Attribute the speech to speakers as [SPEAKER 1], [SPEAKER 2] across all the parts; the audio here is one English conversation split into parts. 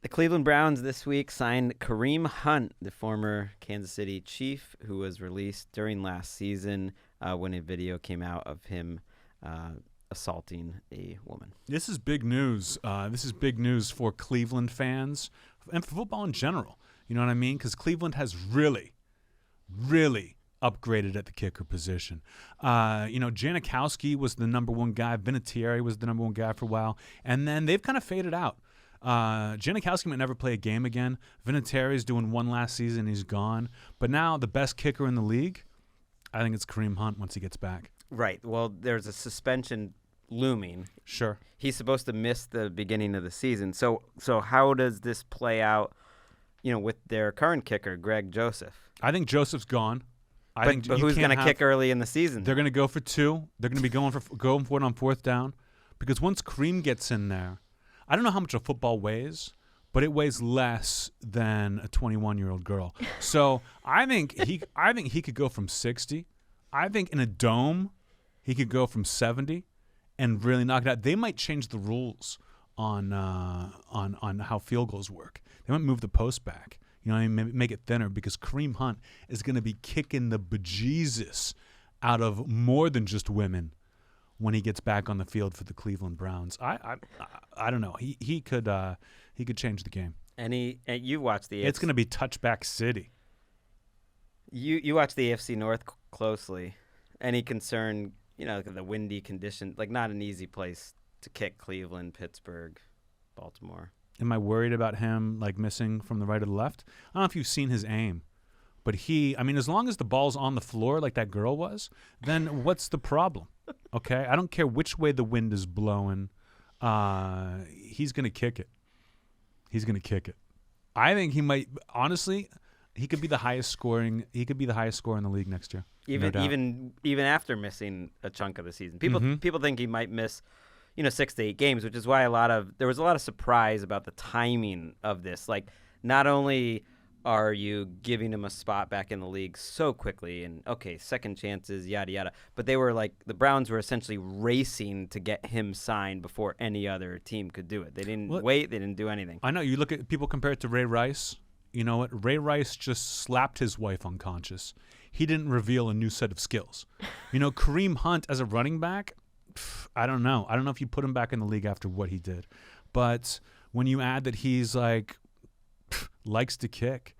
[SPEAKER 1] The Cleveland Browns this week signed Kareem Hunt, the former Kansas City Chief, who was released during last season when a video came out of him assaulting a woman.
[SPEAKER 2] This is big news. This is big news for Cleveland fans and for football in general. You know what I mean? Because Cleveland has really upgraded at the kicker position. Janikowski was the number one guy. Vinatieri was the number one guy for a while. And then they've kind of faded out. Janikowski might never play a game again. Vinatieri's doing one last season. He's gone. But now the best kicker in the league, I think it's Kareem Hunt once he gets back.
[SPEAKER 1] Right. Well, there's a suspension looming.
[SPEAKER 2] Sure.
[SPEAKER 1] He's supposed to miss the beginning of the season. So how does this play out, with their current kicker, Greg Joseph?
[SPEAKER 2] I think Joseph's gone.
[SPEAKER 1] But who's going to kick early in the season?
[SPEAKER 2] They're going to go for two. They're going to be going for it on fourth down. Because once Kareem gets in there, I don't know how much a football weighs, but it weighs less than a 21-year-old girl. So I think he could go from 60. I think in a dome, he could go from 70 and really knock it out. They might change the rules on how field goals work. They might move the post back. Make it thinner because Kareem Hunt is going to be kicking the bejesus out of more than just women when he gets back on the field for the Cleveland Browns. I don't know. He could change the game.
[SPEAKER 1] And you watch the
[SPEAKER 2] It's going to be touchback city.
[SPEAKER 1] You watch the AFC North closely. Any concern, the windy condition, like not an easy place to kick. Cleveland, Pittsburgh, Baltimore.
[SPEAKER 2] Am I worried about him missing from the right or the left? I don't know if you've seen his aim, but as long as the ball's on the floor like that girl was, then what's the problem? Okay, I don't care which way the wind is blowing. He's gonna kick it. He's gonna kick it. I think he might. Honestly, he could be the highest scoring. He could be the highest scorer in the league next year.
[SPEAKER 1] Even after missing a chunk of the season, people think he might miss 6 to 8 games, which is why there was a lot of surprise about the timing of this. Like, not only are you giving him a spot back in the league so quickly and, okay, second chances, yada, yada, but the Browns were essentially racing to get him signed before any other team could do it. They didn't wait. They didn't do anything.
[SPEAKER 2] I know. You look at people compare it to Ray Rice. You know what? Ray Rice just slapped his wife unconscious. He didn't reveal a new set of skills. Kareem Hunt as a running back, I don't know. I don't know if you put him back in the league after what he did. But when you add that he's likes to kick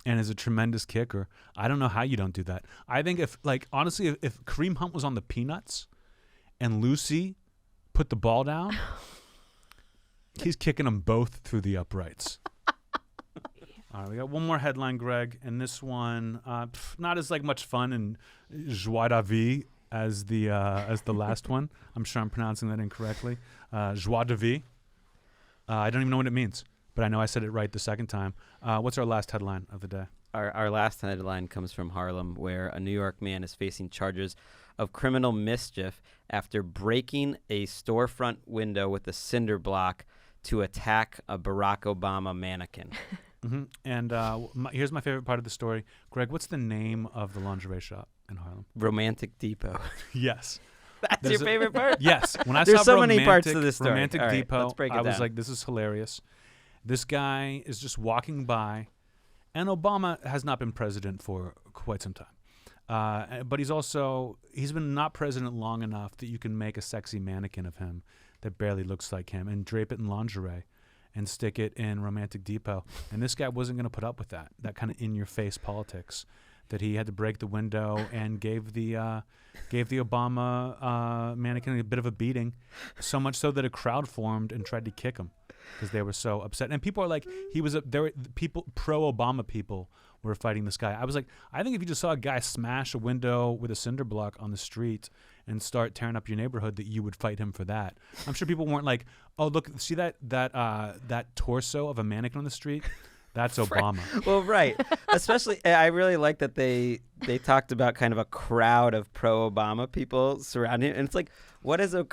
[SPEAKER 2] and is a tremendous kicker, I don't know how you don't do that. I think if Kareem Hunt was on the Peanuts and Lucy put the ball down, he's kicking them both through the uprights. All right, we got one more headline, Greg, and this one not as much fun and joie de vivre as the last one. I'm sure I'm pronouncing that incorrectly. Joie de vivre. I don't even know what it means, but I know I said it right the second time. What's our last headline of the day?
[SPEAKER 1] Our last headline comes from Harlem, where a New York man is facing charges of criminal mischief after breaking a storefront window with a cinder block to attack a Barack Obama mannequin.
[SPEAKER 2] Mm-hmm. And here's my favorite part of the story. Greg, what's the name of the lingerie shop in Harlem?
[SPEAKER 1] Romantic Depot.
[SPEAKER 2] Yes.
[SPEAKER 1] That's your favorite part?
[SPEAKER 2] Yes. When I
[SPEAKER 1] There's
[SPEAKER 2] saw
[SPEAKER 1] so many parts to this story.
[SPEAKER 2] Romantic
[SPEAKER 1] All right,
[SPEAKER 2] Depot,
[SPEAKER 1] let's break it
[SPEAKER 2] I was
[SPEAKER 1] down.
[SPEAKER 2] like, this is hilarious. This guy is just walking by, and Obama has not been president for quite some time. But he's been not president long enough that you can make a sexy mannequin of him that barely looks like him and drape it in lingerie and stick it in Romantic Depot. And this guy wasn't going to put up with that kind of in-your-face politics, that he had to break the window and gave the Obama mannequin a bit of a beating, so much so that a crowd formed and tried to kick him because they were so upset. And people are like, pro-Obama people were fighting this guy. I was like, I think if you just saw a guy smash a window with a cinder block on the street and start tearing up your neighborhood, that you would fight him for that. I'm sure people weren't like, oh, look, see that torso of a mannequin on the street? That's Obama.
[SPEAKER 1] Well, right. Especially, I really like that they talked about kind of a crowd of pro-Obama people surrounding him. And it's like, what is a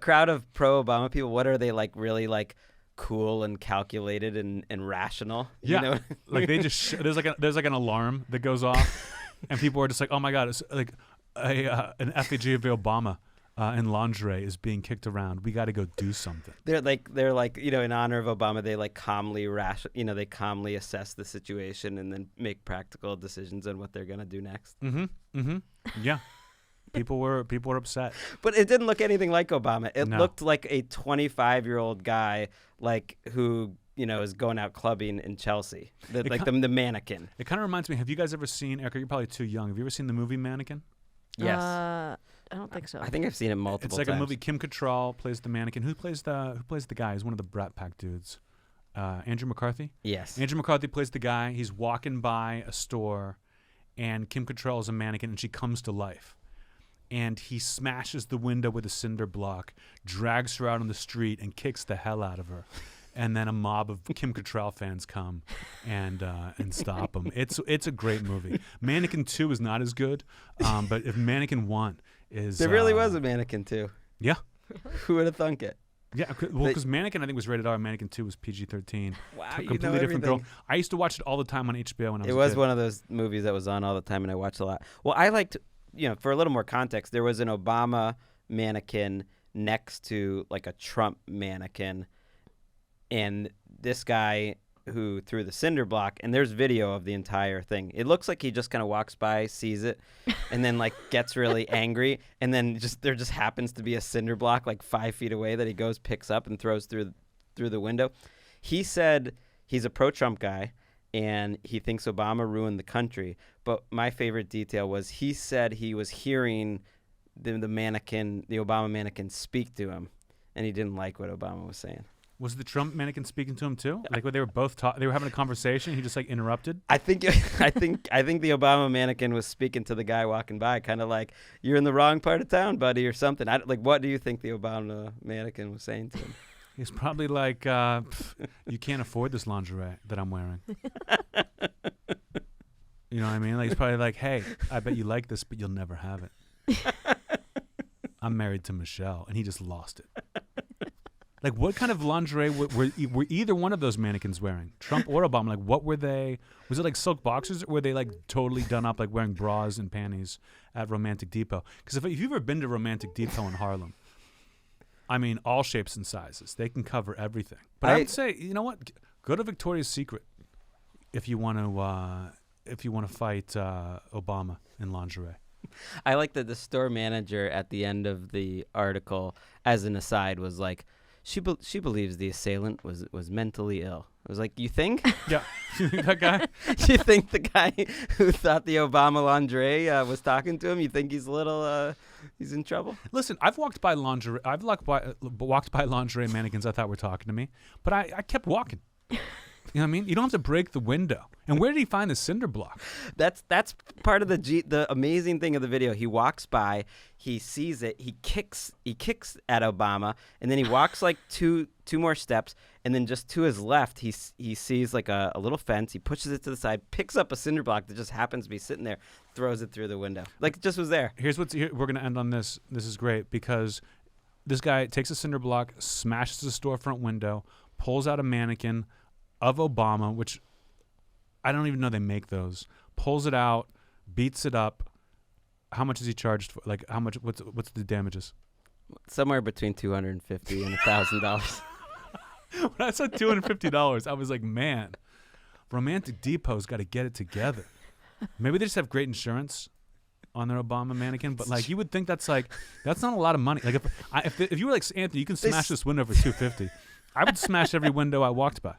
[SPEAKER 1] crowd of pro-Obama people? What are they really cool and calculated and rational?
[SPEAKER 2] Yeah. They just there's an alarm that goes off, and people are just like, oh my God, it's like an effigy of Obama in lingerie is being kicked around. We got to go do something.
[SPEAKER 1] They're like in honor of Obama, they like calmly they calmly assess the situation and then make practical decisions on what they're gonna do next.
[SPEAKER 2] Yeah. People were upset.
[SPEAKER 1] But it didn't look anything like Obama. It looked like a 25-year-old guy who is going out clubbing in Chelsea. The Mannequin.
[SPEAKER 2] It kind of reminds me, have you guys ever seen, Erica, you're probably too young. Have you ever seen the movie Mannequin?
[SPEAKER 1] Yes.
[SPEAKER 3] I don't think so.
[SPEAKER 1] I think I've seen it multiple times.
[SPEAKER 2] It's like a movie. Kim Cattrall plays the mannequin. Who plays the guy? He's one of the Brat Pack dudes. Andrew McCarthy?
[SPEAKER 1] Yes.
[SPEAKER 2] Andrew McCarthy plays the guy. He's walking by a store, and Kim Cattrall is a mannequin, and she comes to life. And he smashes the window with a cinder block, drags her out on the street, and kicks the hell out of her. And then a mob of Kim Cattrall fans come and stop him. It's a great movie. Mannequin 2 is not as good, but if Mannequin 1 is...
[SPEAKER 1] There really was a Mannequin 2.
[SPEAKER 2] Yeah.
[SPEAKER 1] Who would have thunk it?
[SPEAKER 2] Yeah, well, because Mannequin, I think, was rated R. Mannequin 2 was PG-13.
[SPEAKER 1] Wow,
[SPEAKER 2] completely different girl. I used to watch it all the time on HBO when I was a kid.
[SPEAKER 1] It was one of those movies that was on all the time, and I watched a lot. Well, I liked, for a little more context, there was an Obama mannequin next to, like, a Trump mannequin, and this guy who threw the cinder block, and there's video of the entire thing. It looks like he just kind of walks by, sees it, and then like gets really angry, and then there just happens to be a cinder block like 5 feet away that he goes, picks up, and throws through the window. He said he's a pro-Trump guy, and he thinks Obama ruined the country. But my favorite detail was he said he was hearing the Obama mannequin speak to him, and he didn't like what Obama was saying.
[SPEAKER 2] Was the Trump mannequin speaking to him too? Like when they were both they were having a conversation, he just like interrupted?
[SPEAKER 1] I think the Obama mannequin was speaking to the guy walking by, kind of like, "You're in the wrong part of town, buddy," or something. What do you think the Obama mannequin was saying to him?
[SPEAKER 2] He's probably like, "You can't afford this lingerie that I'm wearing." You know what I mean? Like he's probably like, "Hey, I bet you like this, but you'll never have it." I'm married to Michelle, and he just lost it. Like, what kind of lingerie were either one of those mannequins wearing? Trump or Obama? Like, what were they? Was it like silk boxers, or were they like totally done up, like wearing bras and panties at Romantic Depot? Because if you've ever been to Romantic Depot in Harlem, I mean, all shapes and sizes. They can cover everything. But I would say, you know what? Go to Victoria's Secret if you want to fight Obama in lingerie.
[SPEAKER 1] I like that the store manager at the end of the article, as an aside, was like, She believes the assailant was mentally ill. I was like, you think?
[SPEAKER 2] Yeah. You think that guy?
[SPEAKER 1] You think the guy who thought the Obama lingerie was talking to him, you think he's a little, he's in trouble?
[SPEAKER 2] Listen, I've walked by lingerie. I've walked by lingerie mannequins I thought were talking to me, but I kept walking. You know what I mean? You don't have to break the window. And where did he find the cinder block?
[SPEAKER 1] That's part of the amazing thing of the video. He walks by, he sees it, he kicks at Obama, and then he walks like two more steps, and then just to his left, he sees like a little fence. He pushes it to the side, picks up a cinder block that just happens to be sitting there, throws it through the window, like it just was there.
[SPEAKER 2] We're going to end on this. This is great because this guy takes a cinder block, smashes the storefront window, pulls out a mannequin of Obama, which I don't even know they make those. Pulls it out, beats it up. How much is he charged for? Like, how much? What's the damages?
[SPEAKER 1] Somewhere between $250 and $1,000.
[SPEAKER 2] When I said $250, I was like, man, Romantic Depot's got to get it together. Maybe they just have great insurance on their Obama mannequin, but like you would think that's not a lot of money. Like if you were like, Anthony, you can smash this window for $250. I would smash every window I walked by.